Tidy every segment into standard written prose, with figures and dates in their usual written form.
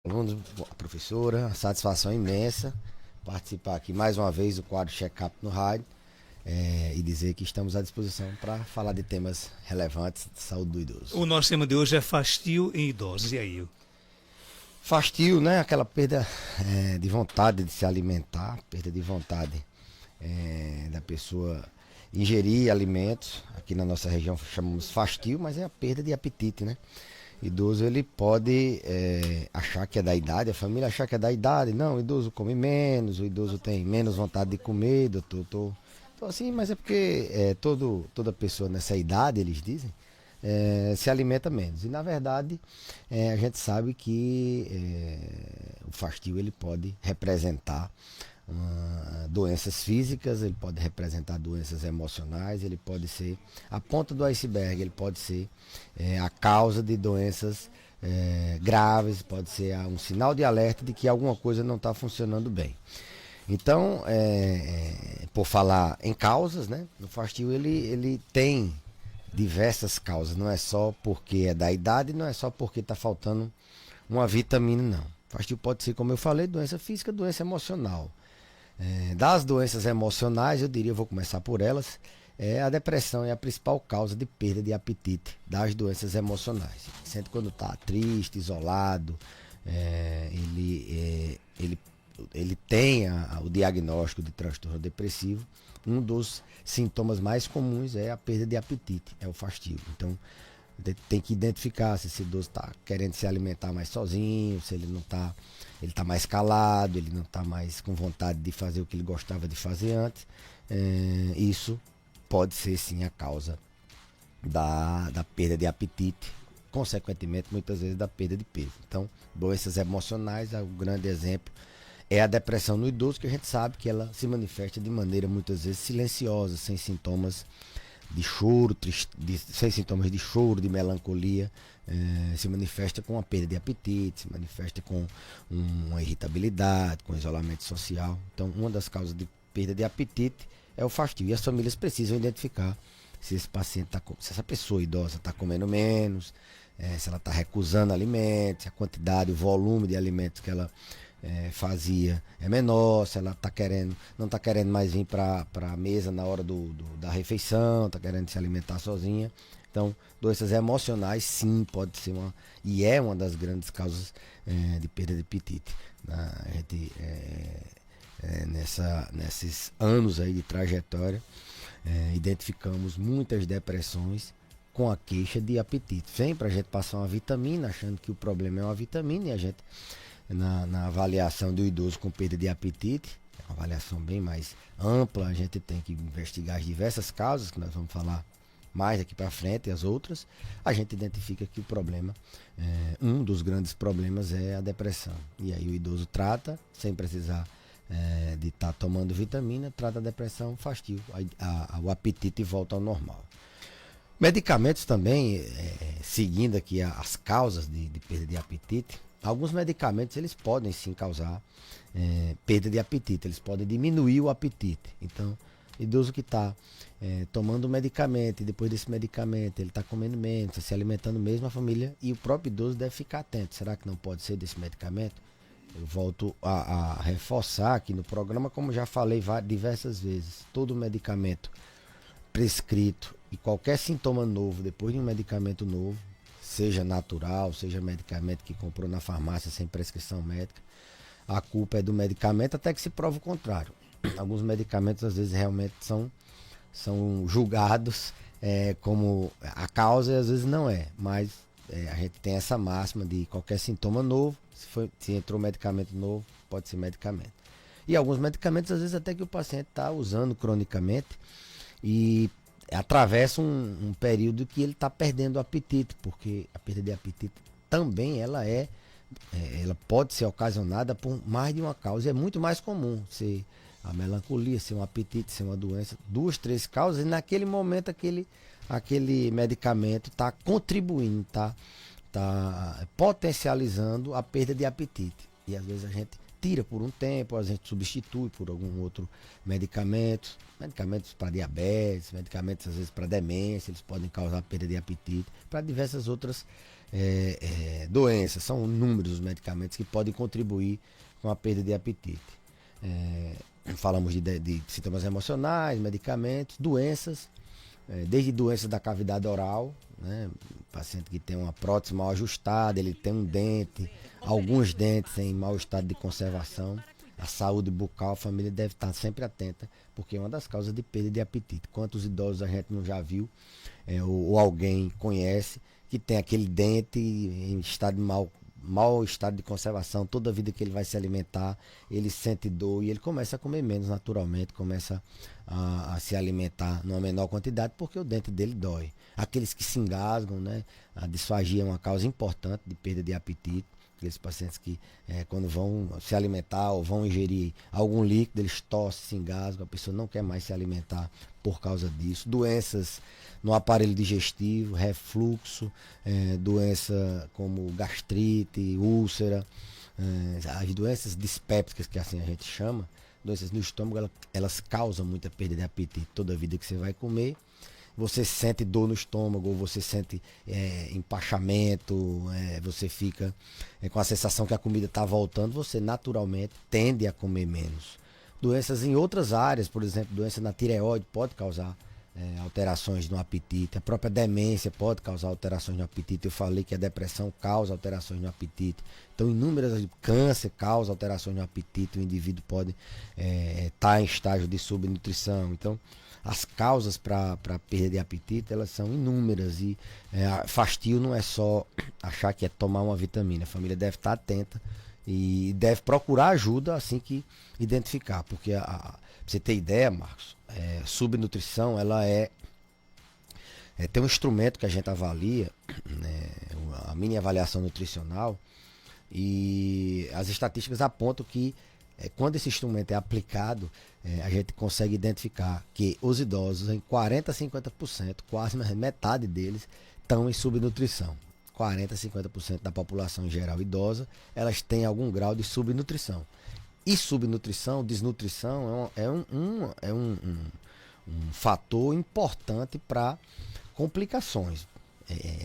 Alunos, a professora, satisfação imensa participar aqui mais uma vez do quadro Check-up no rádio e dizer que estamos à disposição para falar de temas relevantes de saúde do idoso. O nosso tema de hoje é fastio em idosos. E aí? Fastio, né? Aquela perda de vontade de se alimentar, perda de vontade da pessoa ingerir alimentos. Aqui na nossa região chamamos fastio, mas é a perda de apetite, né? Idoso ele pode achar que é da idade, a família achar que é da idade. Não, o idoso come menos, o idoso tem menos vontade de comer, doutor. Então assim, mas é porque toda pessoa nessa idade, eles dizem, se alimenta menos. E na verdade a gente sabe que o fastio ele pode representar doenças físicas, ele pode representar doenças emocionais, ele pode ser a ponta do iceberg, ele pode ser a causa de doenças graves, pode ser um sinal de alerta de que alguma coisa não está funcionando bem. Então, por falar em causas, né, o fastio ele tem diversas causas, não é só porque é da idade, não é só porque está faltando uma vitamina, não. Fastio pode ser, como eu falei, doença física, doença emocional. Das doenças emocionais, eu diria, vou começar por elas, a depressão é a principal causa de perda de apetite das doenças emocionais. Sente quando está triste, isolado, ele tem o diagnóstico de transtorno depressivo. Um dos sintomas mais comuns é a perda de apetite, é o fastio. Então, tem que identificar se esse idoso está querendo se alimentar mais sozinho, se ele não está, ele está mais calado, ele não está mais com vontade de fazer o que ele gostava de fazer antes. Isso pode ser sim a causa da perda de apetite, consequentemente muitas vezes da perda de peso. Então, doenças emocionais, o grande exemplo é a depressão no idoso, que a gente sabe que ela se manifesta de maneira muitas vezes silenciosa, sem sintomas de choro, sem sintomas de choro, de melancolia, se manifesta com a perda de apetite, se manifesta com uma irritabilidade, com isolamento social. Então, uma das causas de perda de apetite é o fastio. E as famílias precisam identificar se esse paciente se essa pessoa idosa está comendo menos, se ela está recusando alimentos, se a quantidade, o volume de alimentos que ela fazia é menor, se ela não está querendo mais vir para a mesa na hora da refeição, está querendo se alimentar sozinha. Então, doenças emocionais sim pode ser uma das grandes causas de perda de apetite. A gente, nesses anos aí de trajetória, identificamos muitas depressões com a queixa de apetite. Sempre a gente passar uma vitamina, achando que o problema é uma vitamina, e a gente na avaliação do idoso com perda de apetite, uma avaliação bem mais ampla, a gente tem que investigar as diversas causas, que nós vamos falar mais daqui para frente, e as outras, a gente identifica que o problema, um dos grandes problemas é a depressão. E aí o idoso trata, sem precisar de estar tomando vitamina, trata a depressão, fastio, o apetite volta ao normal. Medicamentos também, seguindo aqui as causas de perda de apetite, alguns medicamentos eles podem sim causar perda de apetite, eles podem diminuir o apetite. Então, idoso que está tomando medicamento e depois desse medicamento ele está comendo menos, tá se alimentando mesmo, a família e o próprio idoso deve ficar atento. Será que não pode ser desse medicamento? Eu volto a reforçar aqui no programa, como já falei diversas vezes, todo medicamento prescrito e qualquer sintoma novo depois de um medicamento novo, seja natural, seja medicamento que comprou na farmácia sem prescrição médica, a culpa é do medicamento até que se prove o contrário. Alguns medicamentos às vezes realmente são julgados como a causa e às vezes não é, mas a gente tem essa máxima de qualquer sintoma novo, se entrou medicamento novo, pode ser medicamento. E alguns medicamentos às vezes até que o paciente está usando cronicamente e atravessa um período que ele está perdendo o apetite, porque a perda de apetite também ela pode ser ocasionada por mais de uma causa. E é muito mais comum ser a melancolia, ser um apetite, ser uma doença, duas, três causas, e naquele momento aquele medicamento está contribuindo, está potencializando a perda de apetite. E às vezes a gente tira por um tempo, a gente substitui por algum outro medicamento, medicamentos para diabetes, medicamentos às vezes para demência, eles podem causar perda de apetite, para diversas outras doenças, são inúmeros os medicamentos que podem contribuir com a perda de apetite. Falamos de sintomas emocionais, medicamentos, doenças, desde doenças da cavidade oral, né? Paciente que tem uma prótese mal ajustada, ele tem um dente, alguns dentes em mau estado de conservação. A saúde bucal, a família deve estar sempre atenta, porque é uma das causas de perda de apetite. Quantos idosos a gente não já viu, ou alguém conhece, que tem aquele dente em estado de mau estado de conservação, toda a vida que ele vai se alimentar, ele sente dor e ele começa a comer menos naturalmente, começa a se alimentar numa menor quantidade, porque o dente dele dói. Aqueles que se engasgam, né? A disfagia é uma causa importante de perda de apetite. Aqueles pacientes que quando vão se alimentar ou vão ingerir algum líquido, eles tossem, se engasgam, a pessoa não quer mais se alimentar por causa disso. Doenças no aparelho digestivo, refluxo, doença como gastrite, úlcera, as doenças dispépticas, que assim a gente chama, doenças no estômago, elas causam muita perda de apetite. Toda vida que você vai comer, você sente dor no estômago, ou você sente empachamento, você fica com a sensação que a comida está voltando, você naturalmente tende a comer menos. Doenças em outras áreas, por exemplo, doença na tireoide pode causar alterações no apetite, a própria demência pode causar alterações no apetite. Eu falei que a depressão causa alterações no apetite. Então, inúmeras câncer causa alterações no apetite, o indivíduo pode estar em estágio de subnutrição. Então, as causas para perda de apetite, elas são inúmeras e fastio não é só achar que é tomar uma vitamina. A família deve estar atenta e deve procurar ajuda assim que identificar, porque pra você ter ideia, Marcos, subnutrição, ela tem um instrumento que a gente avalia, né, a mini avaliação nutricional, e as estatísticas apontam que quando esse instrumento é aplicado, a gente consegue identificar que os idosos, em 40% a 50%, quase metade deles, estão em subnutrição. 40% a 50% da população em geral idosa, elas têm algum grau de subnutrição. E subnutrição, desnutrição, é um fator importante para complicações.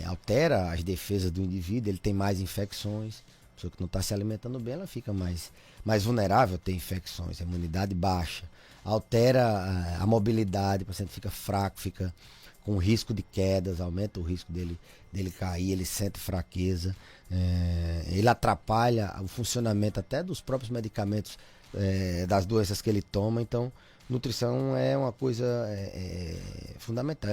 Altera as defesas do indivíduo, ele tem mais infecções. A pessoa que não está se alimentando bem, ela fica mais vulnerável a ter infecções, a imunidade baixa. Altera a mobilidade, o paciente fica fraco, fica com risco de quedas, aumenta o risco dele cair, ele sente fraqueza, ele atrapalha o funcionamento até dos próprios medicamentos, das doenças que ele toma. Então, nutrição é uma coisa fundamental.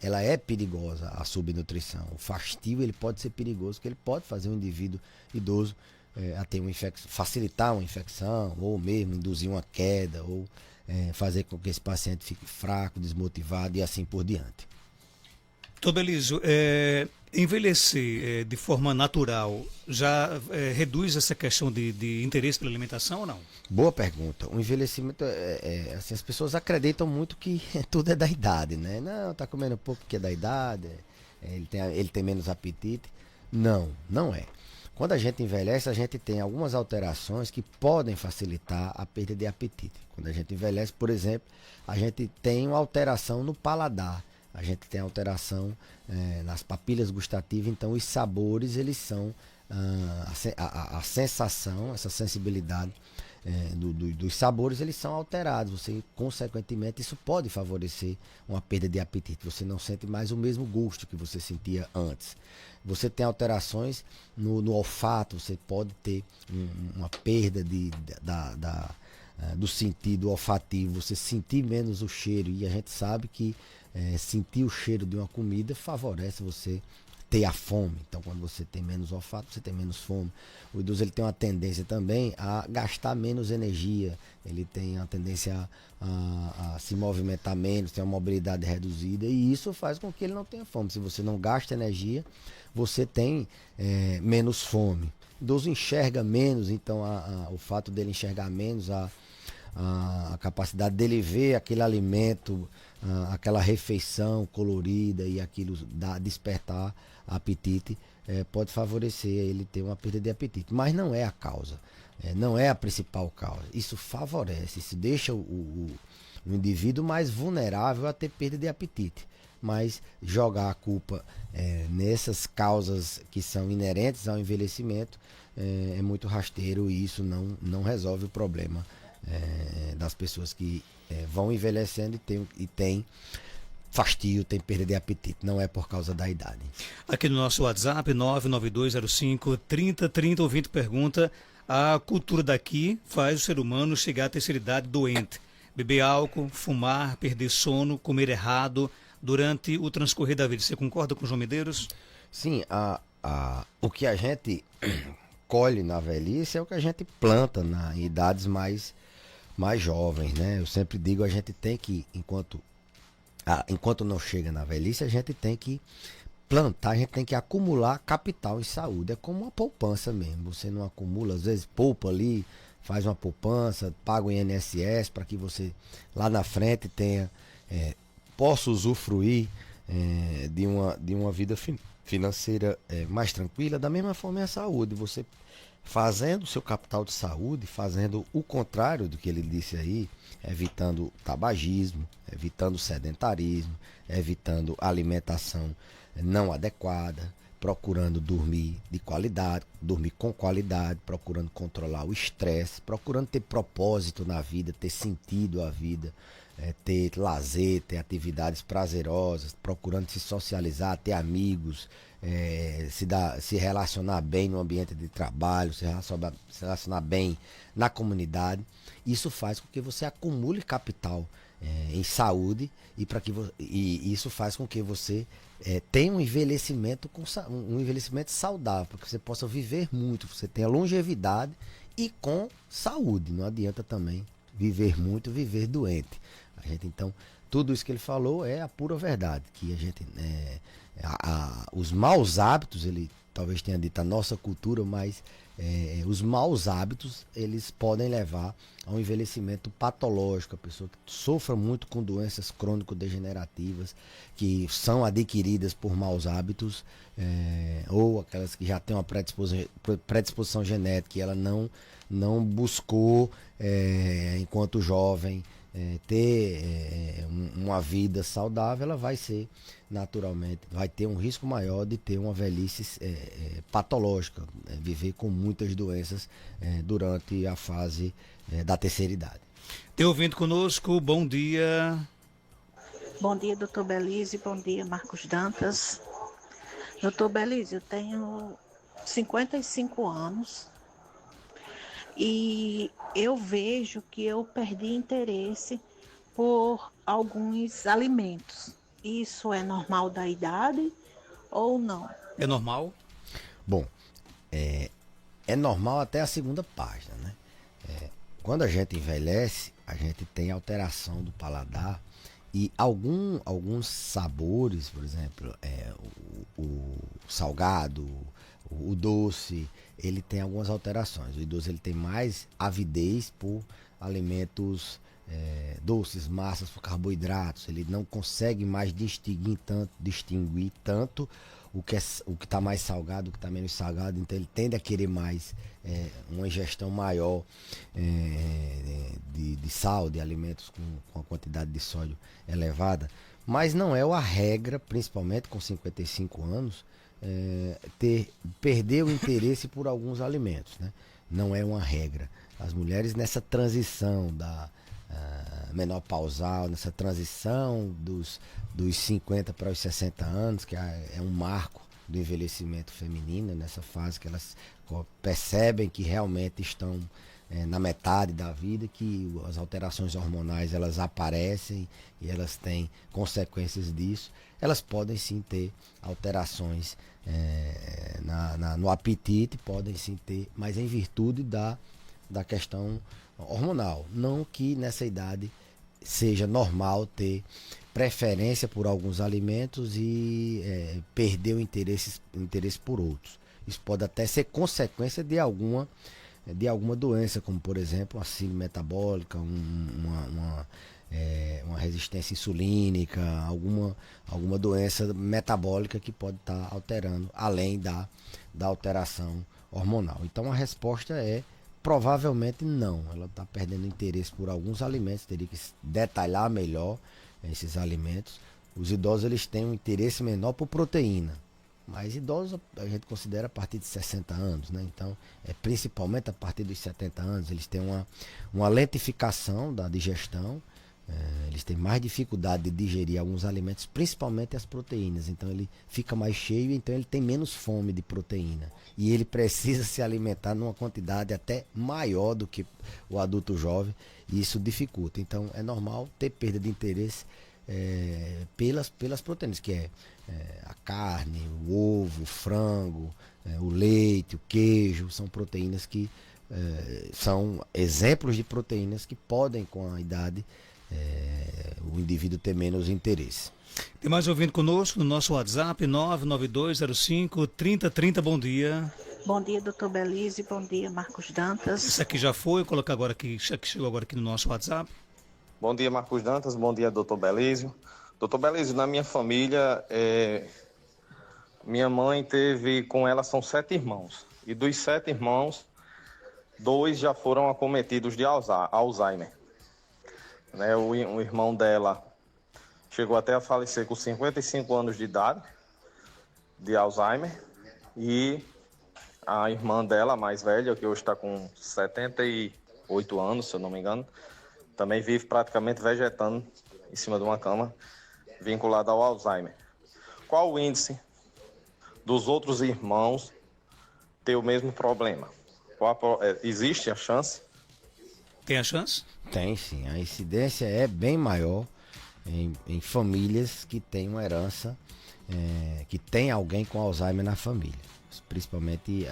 Ela é perigosa, a subnutrição. O fastio, ele pode ser perigoso, porque ele pode fazer um indivíduo idoso a ter uma infecção, facilitar uma infecção, ou mesmo induzir uma queda, ou fazer com que esse paciente fique fraco, desmotivado e assim por diante. Doutor Belísio, envelhecer de forma natural já reduz essa questão de interesse pela alimentação ou não? Boa pergunta. O envelhecimento, assim, as pessoas acreditam muito que tudo é da idade, né? Não, tá comendo pouco porque é da idade, ele tem menos apetite. Não, não é. Quando a gente envelhece, a gente tem algumas alterações que podem facilitar a perda de apetite. Quando a gente envelhece, por exemplo, a gente tem uma alteração no paladar, a gente tem alteração nas papilas gustativas, então os sabores, eles são a sensação, essa sensibilidade dos sabores, eles são alterados. Você, consequentemente, isso pode favorecer uma perda de apetite. Você não sente mais o mesmo gosto que você sentia antes. Você tem alterações no olfato, você pode ter uma perda do sentido olfativo, você sentir menos o cheiro. E a gente sabe que sentir o cheiro de uma comida favorece você ter a fome. Então, quando você tem menos olfato, você tem menos fome. O idoso, ele tem uma tendência também a gastar menos energia, ele tem a tendência a se movimentar menos, tem uma mobilidade reduzida, e isso faz com que ele não tenha fome. Se você não gasta energia, você tem menos fome. O idoso enxerga menos, então o fato dele enxergar menos, a capacidade dele ver aquele alimento, aquela refeição colorida e aquilo despertar apetite, pode favorecer ele ter uma perda de apetite. Mas não é a causa, não é a principal causa. Isso favorece, isso deixa o indivíduo mais vulnerável a ter perda de apetite. mas jogar a culpa nessas causas que são inerentes ao envelhecimento é muito rasteiro, e isso não resolve o problema das pessoas que vão envelhecendo e tem fastio, tem perda de apetite. Não é por causa da idade. Aqui no nosso WhatsApp, 99205-3030, ouvinte pergunta: a cultura daqui faz o ser humano chegar à terceira idade doente. Beber álcool, fumar, perder sono, comer errado durante o transcorrer da vida. Você concorda com o João Medeiros? Sim, o que a gente colhe na velhice é o que a gente planta em idades mais jovens, né? Eu sempre digo, a gente tem que, enquanto não chega na velhice, a gente tem que plantar, a gente tem que acumular capital em saúde. É como uma poupança mesmo. Você não acumula, às vezes poupa ali, faz uma poupança, paga o INSS para que você lá na frente possa usufruir de uma vida financeira mais tranquila. Da mesma forma é a saúde. Você fazendo o seu capital de saúde, fazendo o contrário do que ele disse aí, evitando tabagismo, evitando sedentarismo, evitando alimentação não adequada, procurando dormir de qualidade, dormir com qualidade, procurando controlar o estresse, procurando ter propósito na vida, ter sentido à vida, ter lazer, ter atividades prazerosas, procurando se socializar, ter amigos, se relacionar bem no ambiente de trabalho, se relacionar bem na comunidade. Isso faz com que você acumule capital em saúde e isso faz com que você tenha um envelhecimento saudável, para que você possa viver muito, você tenha longevidade e com saúde. Não adianta também viver muito, viver doente. Então, tudo isso que ele falou é a pura verdade, que a gente os maus hábitos, ele talvez tenha dito a nossa cultura, mas os maus hábitos, eles podem levar a um envelhecimento patológico. A pessoa que sofra muito com doenças crônico-degenerativas que são adquiridas por maus hábitos, ou aquelas que já têm uma predisposição genética e ela não buscou, enquanto jovem, ter uma vida saudável, ela vai ser naturalmente, vai ter um risco maior de ter uma velhice patológica, viver com muitas doenças durante a fase da terceira idade. Tem ouvindo conosco, bom dia. Bom dia, doutor Belise, bom dia, Marcos Dantas. Doutor Belise, eu tenho 55 anos e eu vejo que eu perdi interesse por alguns alimentos. Isso é normal da idade ou não? É normal? Bom, é normal até a segunda página, né? Quando a gente envelhece, a gente tem alteração do paladar e alguns sabores, por exemplo, o salgado, o doce, ele tem algumas alterações. O idoso ele tem mais avidez por alimentos doces, massas, por carboidratos. Ele não consegue mais distinguir tanto o que está mais salgado, o que está menos salgado. Então ele tende a querer mais uma ingestão maior de sal, de alimentos com a quantidade de sódio elevada. Mas não é a regra, principalmente com 55 anos, perder o interesse por alguns alimentos, né? Não é uma regra. As mulheres nessa transição da menopausal, nessa transição dos 50 para os 60 anos, que é um marco do envelhecimento feminino, nessa fase que elas percebem que realmente estão na metade da vida, que as alterações hormonais elas aparecem e elas têm consequências disso. Elas podem sim ter alterações no apetite, podem sim ter, mas em virtude da questão hormonal. Não que nessa idade seja normal ter preferência por alguns alimentos e perder o interesse por outros. Isso pode até ser consequência de alguma doença, como por exemplo a síndrome metabólica, uma resistência insulínica, alguma doença metabólica que pode estar alterando, além da alteração hormonal. Então a resposta é provavelmente não. Ela está perdendo interesse por alguns alimentos, teria que detalhar melhor esses alimentos. Os idosos eles têm um interesse menor por proteína. Mas idosos a gente considera a partir de 60 anos, né? Então, principalmente a partir dos 70 anos, eles têm uma lentificação da digestão, eles têm mais dificuldade de digerir alguns alimentos, principalmente as proteínas. Então, ele fica mais cheio, então ele tem menos fome de proteína. E ele precisa se alimentar numa quantidade até maior do que o adulto jovem, e isso dificulta. Então, é normal ter perda de interesse pelas proteínas, que é a carne, o ovo, o frango, o leite, o queijo. São proteínas que são exemplos de proteínas que podem, com a idade, o indivíduo ter menos interesse. Tem mais ouvindo conosco no nosso WhatsApp, 99205-3030. Bom dia. Bom dia, doutor Belise. Bom dia, Marcos Dantas. Isso aqui já foi, colocar agora aqui, que chegou agora aqui no nosso WhatsApp. Bom dia, Marcos Dantas. Bom dia, doutor Belísio. Doutor Belísio, na minha família, minha mãe teve, com ela são 7 irmãos. E dos 7 irmãos, 2 já foram acometidos de Alzheimer. Né, o irmão dela chegou até a falecer com 55 anos de idade, de Alzheimer. E a irmã dela, mais velha, que hoje está com 78 anos, se eu não me engano, também vive praticamente vegetando em cima de uma cama, vinculada ao Alzheimer. Qual o índice dos outros irmãos ter o mesmo problema? Existe a chance? Tem a chance? Tem sim. A incidência é bem maior em famílias que têm uma herança, que tem alguém com Alzheimer na família, principalmente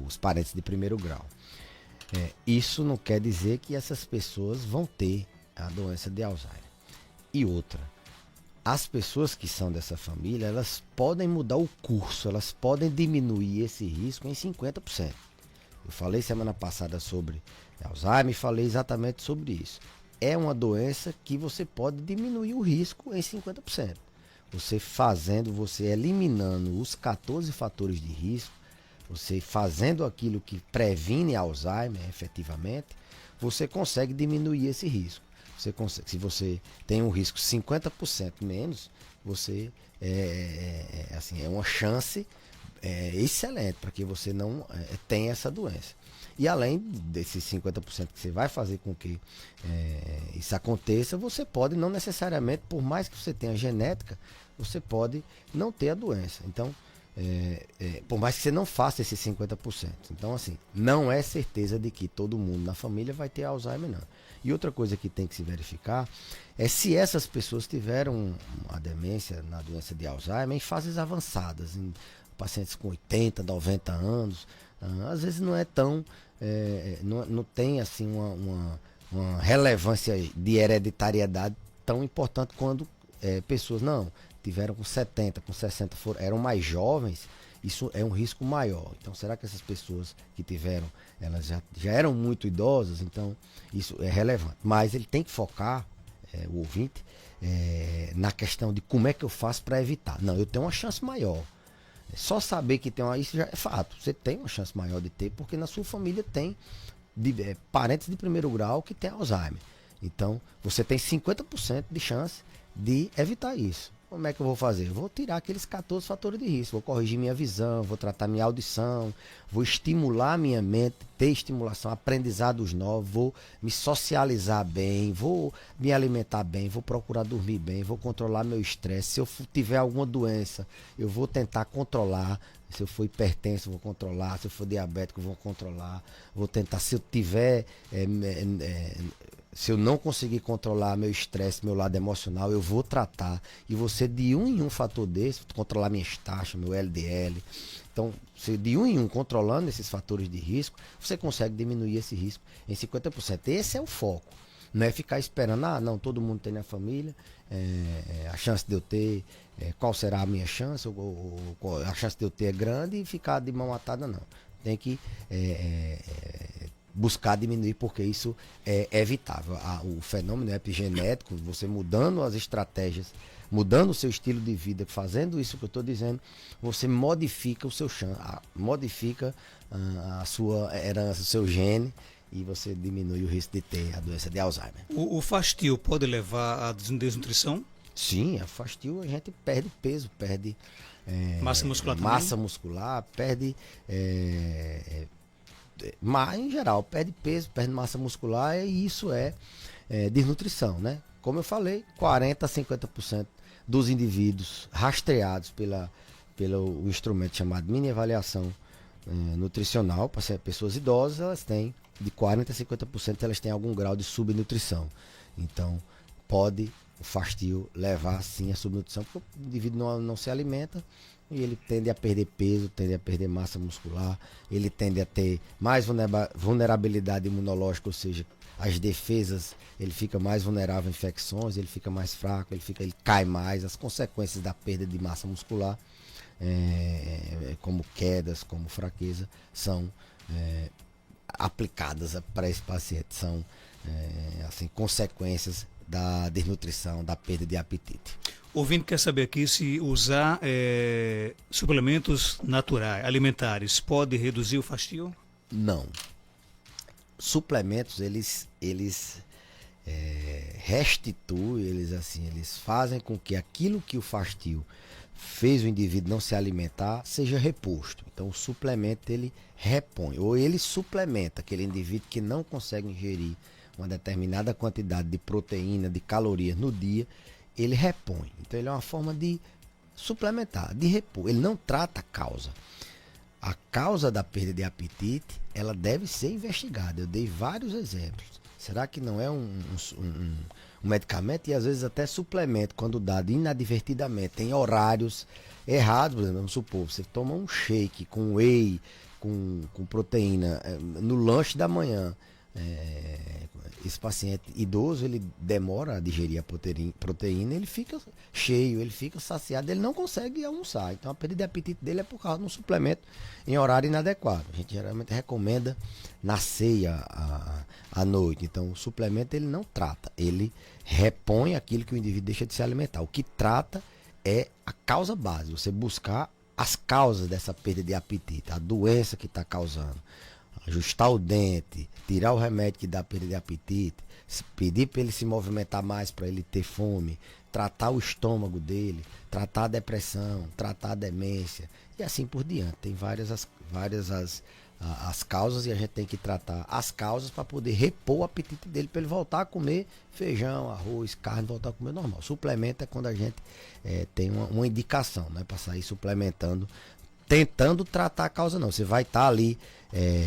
os parentes de primeiro grau. Isso não quer dizer que essas pessoas vão ter a doença de Alzheimer. E outra, as pessoas que são dessa família, elas podem mudar o curso, elas podem diminuir esse risco em 50%. Eu falei semana passada sobre Alzheimer e falei exatamente sobre isso. É uma doença que você pode diminuir o risco em 50%. Você eliminando os 14 fatores de risco, você fazendo aquilo que previne Alzheimer efetivamente, você consegue diminuir esse risco. Se você tem um risco 50% menos, você é uma chance excelente para que você não tenha essa doença. E além desses 50% que você vai fazer com que isso aconteça, você pode não necessariamente, por mais que você tenha genética, você pode não ter a doença. Então, por mais que você não faça esses 50%. Então, assim, não é certeza de que todo mundo na família vai ter Alzheimer, não. E outra coisa que tem que se verificar é se essas pessoas tiveram a demência na doença de Alzheimer em fases avançadas, em pacientes com 80, 90 anos. Às vezes não é tão, não tem assim uma relevância de hereditariedade tão importante quando pessoas não tiveram com 70, com 60, eram mais jovens. Isso é um risco maior. Então, será que essas pessoas que tiveram, elas já eram muito idosas? Então, isso é relevante. Mas ele tem que focar, o ouvinte, na questão de como é que eu faço para evitar. Não, eu tenho uma chance maior. Só saber que tem isso já é fato. Você tem uma chance maior de ter, porque na sua família tem parentes de primeiro grau que tem Alzheimer. Então, você tem 50% de chance de evitar isso. Como é que eu vou fazer? Eu vou tirar aqueles 14 fatores de risco, vou corrigir minha visão, vou tratar minha audição, vou estimular minha mente, ter estimulação, aprendizados novos, vou me socializar bem, vou me alimentar bem, vou procurar dormir bem, vou controlar meu estresse. Se eu tiver alguma doença, eu vou tentar controlar. Se eu for hipertenso, vou controlar. Se eu for diabético, vou controlar. Vou tentar, se eu tiver... se eu não conseguir controlar meu estresse, meu lado emocional, eu vou tratar. E você de um em um fator desse, controlar minhas taxas, meu LDL. Então, se de um em um controlando esses fatores de risco, você consegue diminuir esse risco em 50%. Esse é o foco. Não é ficar esperando, não, todo mundo tem na família, a chance de eu ter, qual será a minha chance, a chance de eu ter é grande e ficar de mão atada, não. Tem que buscar diminuir, porque isso é evitável. O fenômeno epigenético, você mudando as estratégias, mudando o seu estilo de vida, fazendo isso que eu estou dizendo, você modifica o seu chance, modifica a sua herança, o seu gene, e você diminui o risco de ter a doença de Alzheimer. O fastio pode levar à desnutrição? Sim, a fastio a gente perde peso, perde Massa muscular também? massa muscular, perde mas em geral, perde peso, perde massa muscular e isso é desnutrição, né? Como eu falei, 40 a 50% dos indivíduos rastreados pelo instrumento chamado mini avaliação nutricional, para ser pessoas idosas, elas têm de 40 a 50% elas têm algum grau de subnutrição. Então, pode o fastio levar sim a subnutrição, porque o indivíduo não se alimenta e ele tende a perder peso, tende a perder massa muscular, ele tende a ter mais vulnerabilidade imunológica, ou seja, as defesas, ele fica mais vulnerável a infecções, ele fica mais fraco, ele cai mais, as consequências da perda de massa muscular, como quedas, como fraqueza, são aplicadas para esse paciente, são assim, consequências da desnutrição, da perda de apetite. O ouvinte quer saber aqui se usar suplementos naturais, alimentares, pode reduzir o fastio? Não. Suplementos, eles restituem, eles fazem com que aquilo que o fastio fez o indivíduo não se alimentar seja reposto. Então o suplemento ele repõe, ou ele suplementa aquele indivíduo que não consegue ingerir uma determinada quantidade de proteína, de calorias no dia, ele repõe. Então ele é uma forma de suplementar, de repor. Ele não trata a causa. A causa da perda de apetite, ela deve ser investigada. Eu dei vários exemplos. Será que não é um medicamento e às vezes até suplemento, quando dado inadvertidamente, em horários errados? Por exemplo, vamos supor, você toma um shake com whey, com proteína no lanche da manhã. Esse paciente idoso, ele demora a digerir a proteína, ele fica cheio, ele fica saciado, ele não consegue almoçar. Então a perda de apetite dele é por causa de um suplemento em horário inadequado. A gente geralmente recomenda na ceia à noite. Então o suplemento ele não trata, ele repõe aquilo que o indivíduo deixa de se alimentar. O que trata é a causa base, você buscar as causas dessa perda de apetite, a doença que está causando. Ajustar o dente, tirar o remédio que dá perda de apetite, pedir para ele se movimentar mais para ele ter fome, tratar o estômago dele, tratar a depressão, tratar a demência e assim por diante. Tem várias as causas e a gente tem que tratar as causas para poder repor o apetite dele, para ele voltar a comer feijão, arroz, carne, voltar a comer normal. Suplemento é quando a gente tem uma indicação, né, para sair suplementando, tentando tratar a causa não. Você vai estar ali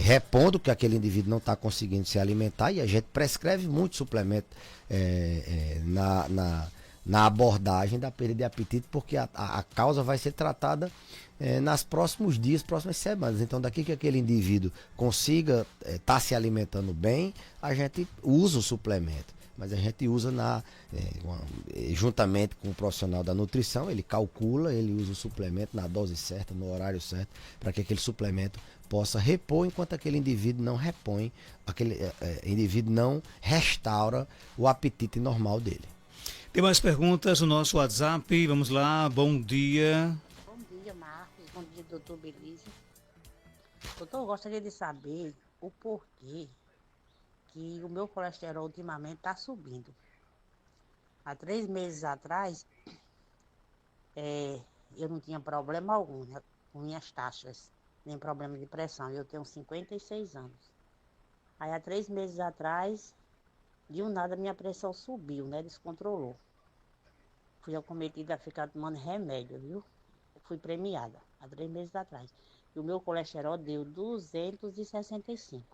repondo que aquele indivíduo não está conseguindo se alimentar e a gente prescreve muito suplemento na abordagem da perda de apetite, porque a causa vai ser tratada nos próximos dias, próximas semanas. Então daqui que aquele indivíduo consiga estar se alimentando bem, a gente usa o suplemento. Mas a gente usa juntamente com o profissional da nutrição, ele calcula, ele usa o suplemento na dose certa, no horário certo, para que aquele suplemento possa repor, enquanto aquele indivíduo não repõe, aquele indivíduo não restaura o apetite normal dele. Tem mais perguntas no nosso WhatsApp, vamos lá, bom dia. Bom dia, Marcos, bom dia, doutor Belise. Doutor, eu gostaria de saber o porquê que o meu colesterol ultimamente está subindo. Há 3 meses atrás, eu não tinha problema algum, né, com minhas taxas, nem problema de pressão. Eu tenho 56 anos. Aí há 3 meses atrás, de um nada minha pressão subiu, né, descontrolou. Fui acometida a ficar tomando remédio, viu? Fui premiada há 3 meses atrás. E o meu colesterol deu 265.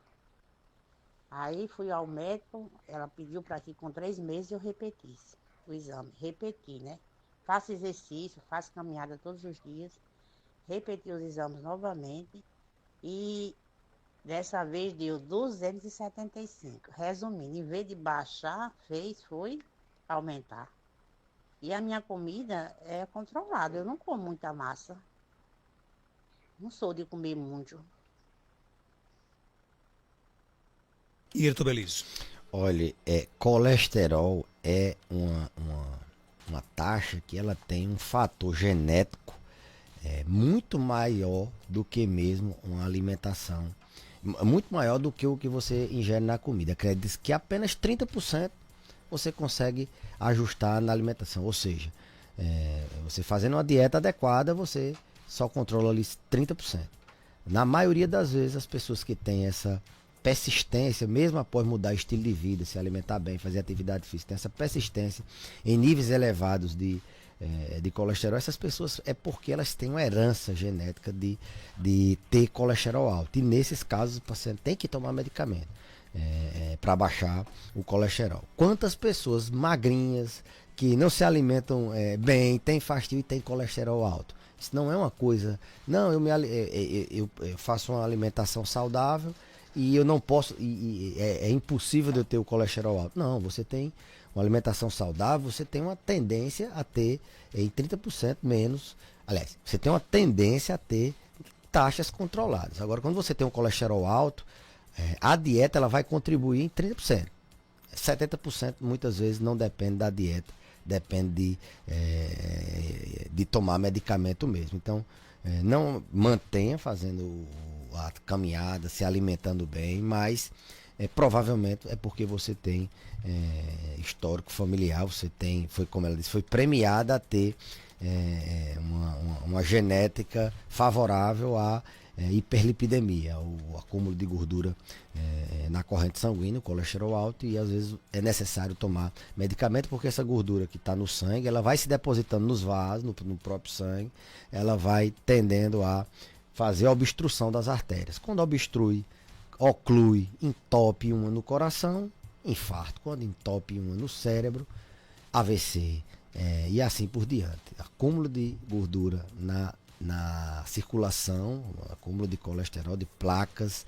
Aí fui ao médico, ela pediu para que com 3 meses eu repetisse o exame. Repeti, né? Faço exercício, faço caminhada todos os dias. Repeti os exames novamente e dessa vez deu 275. Resumindo, em vez de baixar, foi aumentar. E a minha comida é controlada, eu não como muita massa. Não sou de comer muito. E doutor Belise? Olha, colesterol é uma taxa que ela tem um fator genético muito maior do que mesmo uma alimentação, muito maior do que o que você ingere na comida. Acredita que apenas 30% você consegue ajustar na alimentação. Ou seja, você fazendo uma dieta adequada, você só controla ali 30%. Na maioria das vezes, as pessoas que têm essa persistência, mesmo após mudar estilo de vida, se alimentar bem, fazer atividade física, tem essa persistência em níveis elevados de colesterol, essas pessoas é porque elas têm uma herança genética de ter colesterol alto. E nesses casos, o paciente tem que tomar medicamento para baixar o colesterol. Quantas pessoas magrinhas, que não se alimentam bem, têm fastio e têm colesterol alto? Isso não é uma coisa... Não, eu faço uma alimentação saudável e eu não posso... é impossível de eu ter o colesterol alto. Não, você tem uma alimentação saudável, você tem uma tendência a ter em 30% menos... Aliás, você tem uma tendência a ter taxas controladas. Agora, quando você tem um colesterol alto, a dieta ela vai contribuir em 30%. 70% muitas vezes não depende da dieta, depende de tomar medicamento mesmo. Então, não mantenha fazendo a caminhada, se alimentando bem, mas provavelmente é porque você tem histórico familiar, você tem, como ela disse, foi premiada a ter uma genética favorável à hiperlipidemia, o acúmulo de gordura na corrente sanguínea, o colesterol alto, e às vezes é necessário tomar medicamento, porque essa gordura que está no sangue, ela vai se depositando nos vasos, no próprio sangue, ela vai tendendo a fazer a obstrução das artérias. Quando obstrui, oclui, entope uma no coração, infarto. Quando entope uma no cérebro, AVC, e assim por diante. Acúmulo de gordura na circulação, acúmulo de colesterol, de placas,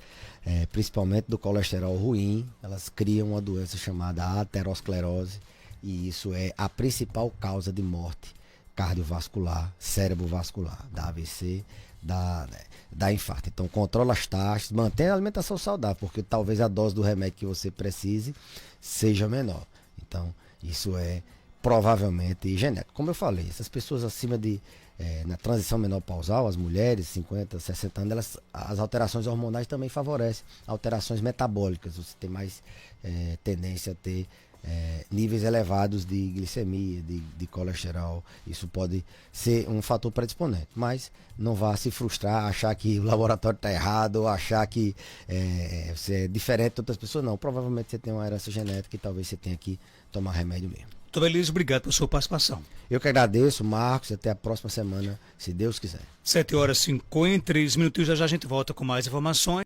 principalmente do colesterol ruim, elas criam uma doença chamada aterosclerose, e isso é a principal causa de morte cardiovascular, cerebrovascular, da AVC, da infarto. Então, controla as taxas, mantém a alimentação saudável, porque talvez a dose do remédio que você precise seja menor. Então, isso é provavelmente genético. Como eu falei, essas pessoas acima na transição menopausal, as mulheres, 50, 60 anos, as alterações hormonais também favorecem alterações metabólicas. Você tem mais tendência a ter níveis elevados de glicemia, de colesterol. Isso pode ser um fator predisponente, mas não vá se frustrar, achar que o laboratório está errado, ou achar que você é diferente de outras pessoas. Não, provavelmente você tem uma herança genética e talvez você tenha que tomar remédio mesmo. Doutor Elísio, obrigado pela sua participação. Eu que agradeço, Marcos, até a próxima semana, se Deus quiser. 7h53, já a gente volta com mais informações.